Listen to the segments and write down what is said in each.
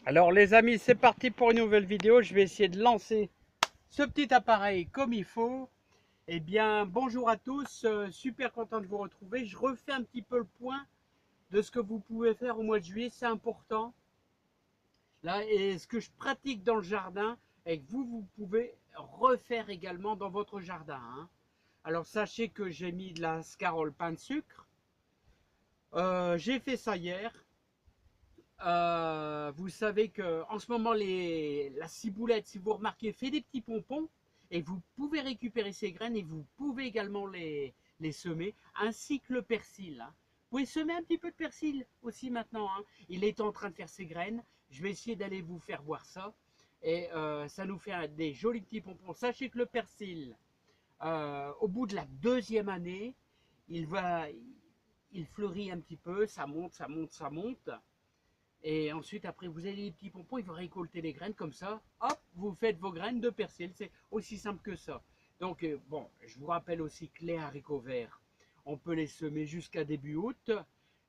Alors les amis, c'est parti pour une nouvelle vidéo. Je vais essayer de lancer ce petit appareil comme il faut. Eh bien, bonjour à tous, super content de vous retrouver. Je refais un petit peu le point de ce que vous pouvez faire au mois de juillet, c'est important. Là, et ce que je pratique dans le jardin et que vous pouvez refaire également dans votre jardin, hein. Alors sachez que j'ai mis de la scarole pain de sucre. J'ai fait ça hier. Vous savez que en ce moment, la ciboulette, si vous remarquez, fait des petits pompons et vous pouvez récupérer ces graines et vous pouvez également les semer, ainsi que le persil, hein. Vous pouvez semer un petit peu de persil aussi maintenant, hein. Il est en train de faire ses graines. Je vais essayer d'aller vous faire voir ça. Et ça nous fait des jolis petits pompons. Sachez que le persil, au bout de la deuxième année, il va, il fleurit un petit peu, ça monte, ça monte, ça monte. Et ensuite, après, vous avez les petits pompons, il faut récolter les graines comme ça. Hop, vous faites vos graines de persil. C'est aussi simple que ça. Donc, bon, je vous rappelle aussi que les haricots verts, on peut les semer jusqu'à début août.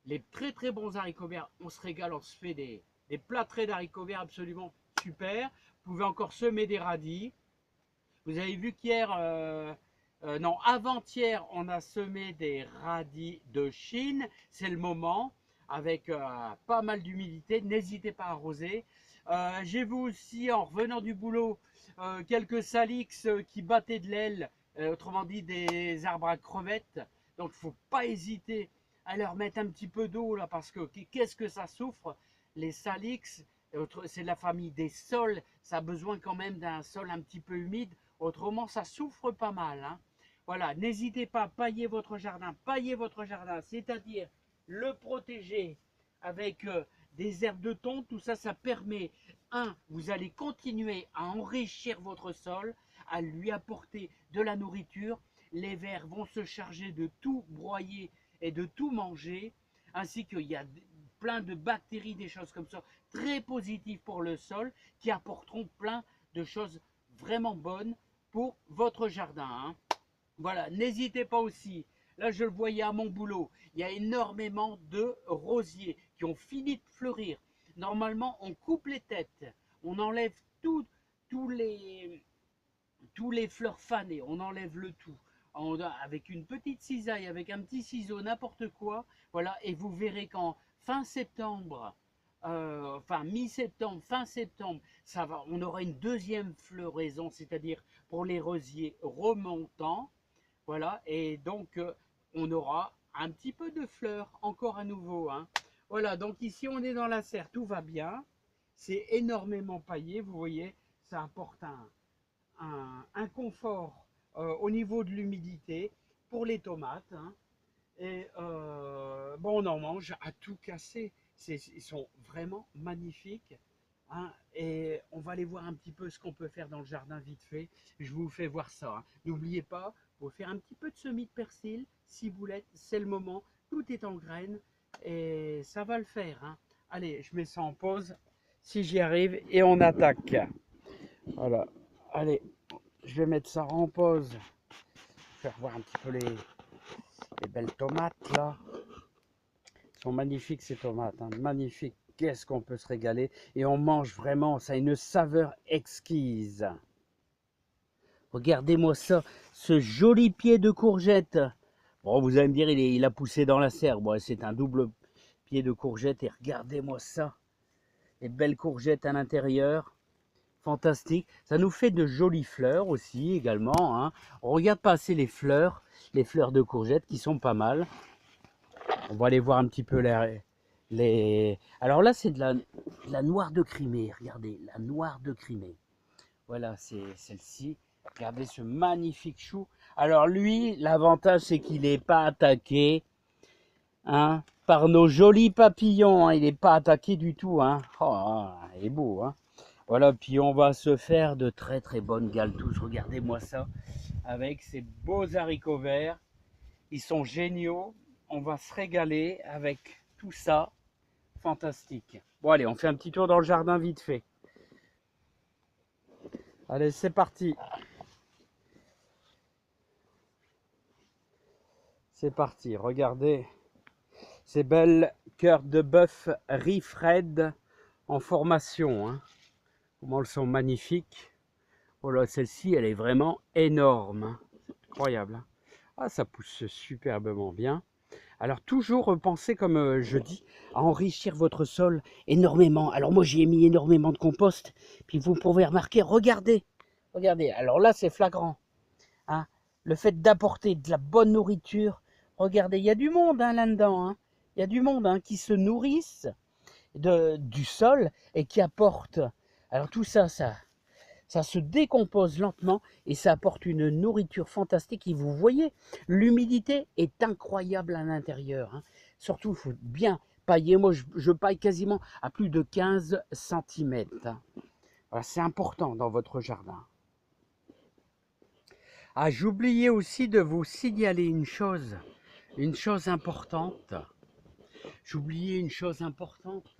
Les très très bons haricots verts, on se régale, on se fait des plâtrés d'haricots verts absolument super. Vous pouvez encore semer des radis. Vous avez vu qu'hier, non, avant-hier, on a semé des radis de Chine. C'est le moment, avec pas mal d'humidité. N'hésitez pas à arroser. J'ai vu aussi, en revenant du boulot, quelques salix qui battaient de l'aile, autrement dit des arbres à crevettes. Donc, il ne faut pas hésiter à leur mettre un petit peu d'eau, là, parce que qu'est-ce que ça souffre? Les salix, c'est de la famille des sols. Ça a besoin quand même d'un sol un petit peu humide. Autrement, ça souffre pas mal, hein. Voilà, n'hésitez pas à pailler votre jardin, c'est-à-dire le protéger avec des herbes de thon. Tout ça, ça permet, vous allez continuer à enrichir votre sol, à lui apporter de la nourriture. Les vers vont se charger de tout broyer et de tout manger, ainsi qu'il y a plein de bactéries, des choses comme ça, très positives pour le sol, qui apporteront plein de choses vraiment bonnes pour votre jardin, hein. Voilà, n'hésitez pas aussi. Là, je le voyais à mon boulot. Il y a énormément de rosiers qui ont fini de fleurir. Normalement, on coupe les têtes. On enlève tous les, tous les fleurs fanées. On enlève le tout. Avec une petite cisaille, avec un petit ciseau, n'importe quoi. Voilà, et vous verrez qu'en fin septembre, enfin mi-septembre, fin septembre, on aura une deuxième floraison, c'est-à-dire pour les rosiers remontants. Voilà, et donc on aura un petit peu de fleurs encore à nouveau, hein. Voilà, donc ici on est dans la serre, tout va bien. C'est énormément paillé, vous voyez, ça apporte un confort au niveau de l'humidité pour les tomates, hein. Et bon, on en mange à tout casser. Ils sont vraiment magnifiques, hein. Et on va aller voir un petit peu ce qu'on peut faire dans le jardin vite fait. Je vous fais voir ça, hein. N'oubliez pas, vous faire un petit peu de semis de persil, ciboulette, c'est le moment. Tout est en graines et ça va le faire, hein. Allez, je mets ça en pause si j'y arrive et on attaque. Voilà. Allez, je vais mettre ça en pause. Faire voir un petit peu les belles tomates là. Elles sont magnifiques ces tomates, hein. Magnifiques. Qu'est-ce qu'on peut se régaler. Et on mange vraiment, ça a une saveur exquise. Regardez-moi ça, ce joli pied de courgette. Bon, vous allez me dire, il a poussé dans la serre. Bon, c'est un double pied de courgette. Et regardez-moi ça. Les belles courgettes à l'intérieur. Fantastique. Ça nous fait de jolies fleurs aussi également, hein. On regarde pas assez les fleurs de courgettes qui sont pas mal. On va aller voir un petit peu les... Alors là, c'est de la noire de Crimée. Regardez, la noire de Crimée. Voilà, c'est celle-ci. Regardez ce magnifique chou. Alors lui, l'avantage, c'est qu'il n'est pas attaqué, hein, par nos jolis papillons, hein. Il n'est pas attaqué du tout, hein. Oh, il est beau, hein. Voilà, puis on va se faire de très très bonnes galtouches. Regardez-moi ça, avec ces beaux haricots verts. Ils sont géniaux. On va se régaler avec tout ça. Fantastique. Bon, allez, on fait un petit tour dans le jardin vite fait. Allez, c'est parti. C'est parti. Regardez ces belles cœurs de bœuf riz Fred en formation, hein. Comment elles sont magnifiques. Oh là, celle-ci, elle est vraiment énorme, hein. Incroyable, hein. Ah, ça pousse superbement bien. Alors toujours pensez, comme je dis, à enrichir votre sol énormément. Alors moi j'y ai mis énormément de compost. Puis vous pouvez remarquer, regardez, regardez. Alors là c'est flagrant, hein. Le fait d'apporter de la bonne nourriture. Regardez, il y a du monde, hein, là-dedans, hein. Il y a du monde, hein, qui se nourrissent du sol et qui apporte. Alors tout ça, ça se décompose lentement et ça apporte une nourriture fantastique. Et vous voyez, l'humidité est incroyable à l'intérieur, hein. Surtout, il faut bien pailler. Moi, je paille quasiment à plus de 15 cm. Voilà, c'est important dans votre jardin. Ah, j'oubliais aussi de vous signaler une chose importante. J'oubliais une chose importante,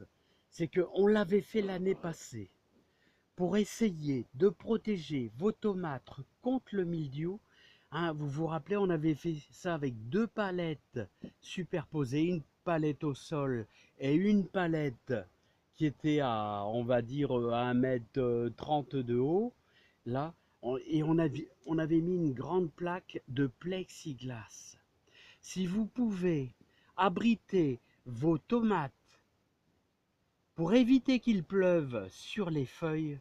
c'est qu'on l'avait fait l'année passée. Pour essayer de protéger vos tomates contre le mildiou, hein, vous vous rappelez, on avait fait ça avec 2 palettes superposées, une palette au sol et une palette qui était à, on va dire, à 1,30 m de haut. Là, et on avait mis une grande plaque de plexiglas. Si vous pouvez abriter vos tomates pour éviter qu'il pleuve sur les feuilles,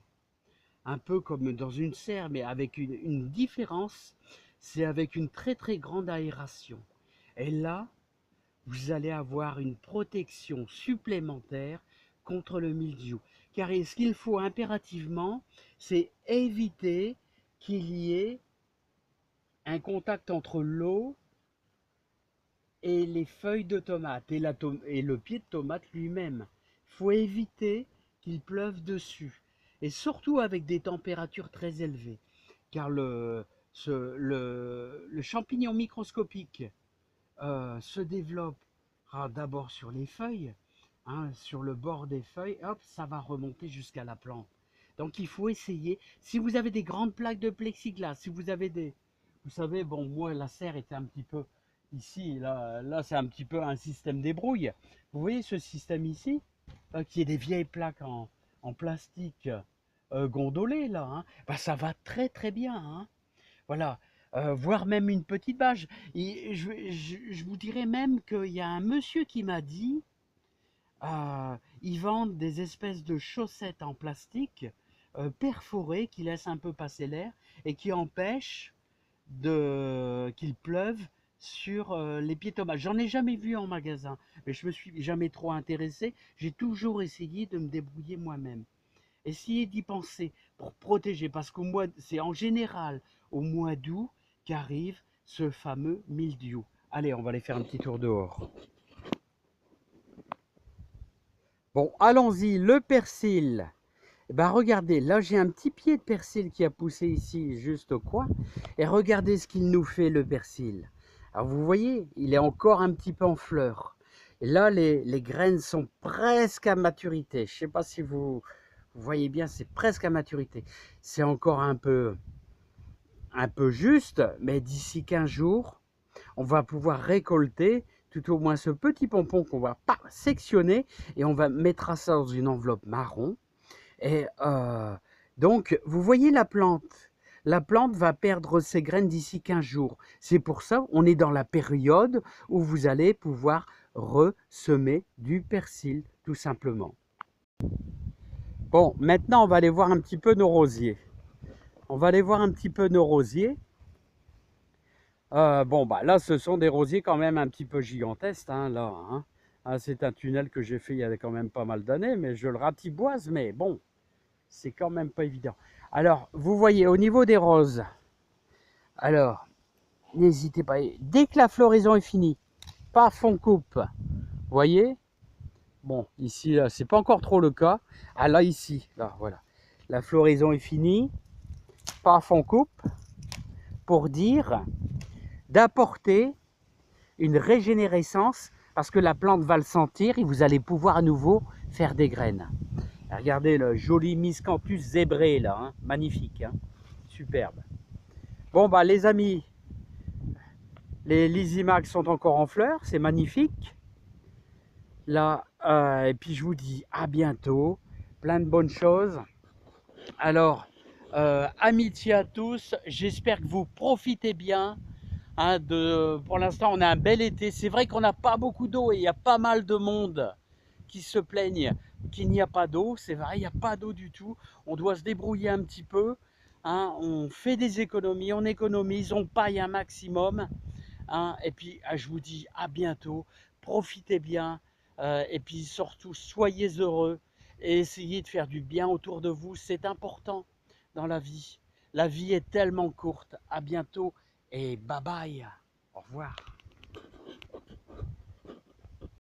un peu comme dans une serre, mais avec une différence, c'est avec une très très grande aération. Et là, vous allez avoir une protection supplémentaire contre le mildiou. Car ce qu'il faut impérativement, c'est éviter qu'il y ait un contact entre l'eau et les feuilles de tomate et le pied de tomate lui-même. Il faut éviter qu'il pleuve dessus. Et surtout avec des températures très élevées. Car le champignon microscopique se développe d'abord sur les feuilles, hein, sur le bord des feuilles, hop, ça va remonter jusqu'à la plante. Donc il faut essayer, si vous avez des grandes plaques de plexiglas, si vous avez des... Vous savez, bon, moi la serre était un petit peu ici, là c'est un petit peu un système débrouille. Vous voyez ce système ici, qui est des vieilles plaques en plastique gondolées là, hein, bah, ça va très très bien, hein. Voilà, voire même une petite bâche. Et je vous dirais même qu'il y a un monsieur qui m'a dit, ils vendent des espèces de chaussettes en plastique perforées qui laissent un peu passer l'air et qui empêchent qu'il pleuve sur les pieds tomates. J'en ai jamais vu en magasin, mais je me suis jamais trop intéressé. J'ai toujours essayé de me débrouiller moi-même. Essayez d'y penser pour protéger, parce qu'au mois, c'est en général au mois d'août qu'arrive ce fameux mildiou. Allez, on va aller faire un petit tour dehors. Bon, allons-y, le persil. Eh ben, regardez, là j'ai un petit pied de persil qui a poussé ici, juste au coin. Et regardez ce qu'il nous fait, le persil. Alors vous voyez, il est encore un petit peu en fleurs. Et là, les graines sont presque à maturité. Je ne sais pas si vous voyez bien, c'est presque à maturité. C'est encore un peu juste, mais d'ici 15 jours, on va pouvoir récolter tout au moins ce petit pompon qu'on va pas sectionner et on va mettre ça dans une enveloppe marron. Et donc, vous voyez la plante. La plante va perdre ses graines d'ici 15 jours. C'est pour ça on est dans la période où vous allez pouvoir ressemer du persil, tout simplement. Bon, maintenant, on va aller voir un petit peu nos rosiers. On va aller voir un petit peu nos rosiers. Bon, bah là, ce sont des rosiers quand même un petit peu gigantesques, hein, là. Hein. Ah, c'est un tunnel que j'ai fait il y a quand même pas mal d'années, mais je le ratiboise, mais bon, c'est quand même pas évident. Alors, vous voyez, au niveau des roses, alors, n'hésitez pas, dès que la floraison est finie, paf, on coupe. Vous voyez? Bon, ici, là, c'est pas encore trop le cas. Ah là, ici, là, voilà. La floraison est finie, paf, on coupe, pour dire d'apporter une régénérescence, parce que la plante va le sentir et vous allez pouvoir à nouveau faire des graines. Regardez le joli miscanthus zébré là, hein, magnifique, hein, superbe. Bon bah les amis, les lysimax sont encore en fleurs, c'est magnifique. Là, et puis je vous dis à bientôt plein de bonnes choses. Alors, amitié à tous, j'espère que vous profitez bien. Hein, pour l'instant, on a un bel été. C'est vrai qu'on n'a pas beaucoup d'eau et il y a pas mal de monde qui se plaignent qu'il n'y a pas d'eau. C'est vrai, il n'y a pas d'eau du tout. On doit se débrouiller un petit peu. Hein, on fait des économies, on économise, on paille un maximum. Hein, et puis, je vous dis à bientôt. Profitez bien. Et puis surtout, soyez heureux et essayez de faire du bien autour de vous. C'est important dans la vie. La vie est tellement courte. À bientôt et bye bye. Au revoir.